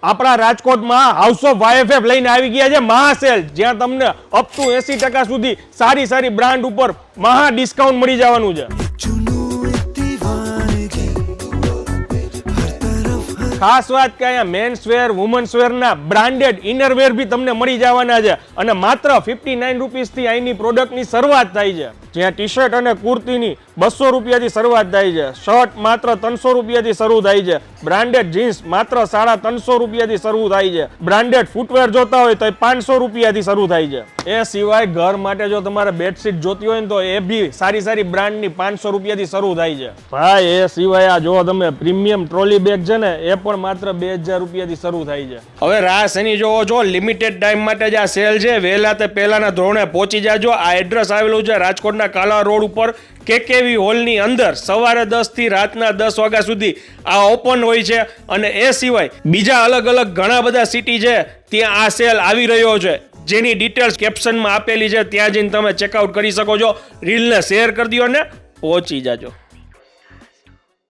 આપણા રાજકોટમાં house of YFF લઈને આવી ગયા છે મહાસેલ, જ્યાં તમને અપ ટુ 80% સુધી સારી સારી બ્રાન્ડ ઉપર મહા ડિસ્કાઉન્ટ મળી જવાનું છે। ખાસ વાત કે અહીંયા મેન્સ વેર, વુમન્સ વેર ના બ્રાન્ડેડ ઇનરવેર બી તમને મળી જવાના છે અને માત્ર 59 રૂપીસથી અહીંની પ્રોડક્ટની શરૂઆત થાય છે, જ્યાં ટી શર્ટ અને કુર્તીની 200 રૂપિયાથી શરૂઆત થાય છે, શર્ટ માત્ર 300 રૂપિયાથી શરૂ થાય છે, બ્રાન્ડેડ જીન્સ માત્ર 350 રૂપિયાથી શરૂ થાય છે, બ્રાન્ડેડ ફૂટવેર જોતા હોય તો 500 રૂપિયાથી શરૂ થાય છે। એ સિવાય ઘર માટે જો તમારે બેડશીટ જોતી હોય ને તો એ બી સારી સારી બ્રાન્ડની 500 રૂપિયાથી શરૂ થાય છે ભાઈ। એ સિવાય આ જો તમે પ્રીમિયમ ટ્રોલી બેગ છે ને એ પણ માત્ર 2000 રૂપિયાથી શરૂ થાય છે। હવે રાહ શેની જોવો છો, લિમિટેડ ટાઈમ માટે જ આ સેલ છે, વહેલા તે પહેલાના ધોરણે પહોંચી જાજો। આ એડ્રેસ આવેલું છે રાજકોટના કાલા રોડ ઉપર KKV હોલની અંદર, સવારે 10 થી રાતના 10 વાગ્યા સુધી આ ઓપન હોય છે અને એ સિવાય બીજા અલગ અલગ ઘણા બધા સિટી છે ત્યાં આ સેલ આવી રહ્યો છે, જેની ડિટેલ્સ કેપ્શનમાં આપેલી છે, ત્યાં જઈને તમે ચેકઆઉટ કરી શકો છો। રીલને શેર કરી દો અને પહોંચી જાજો।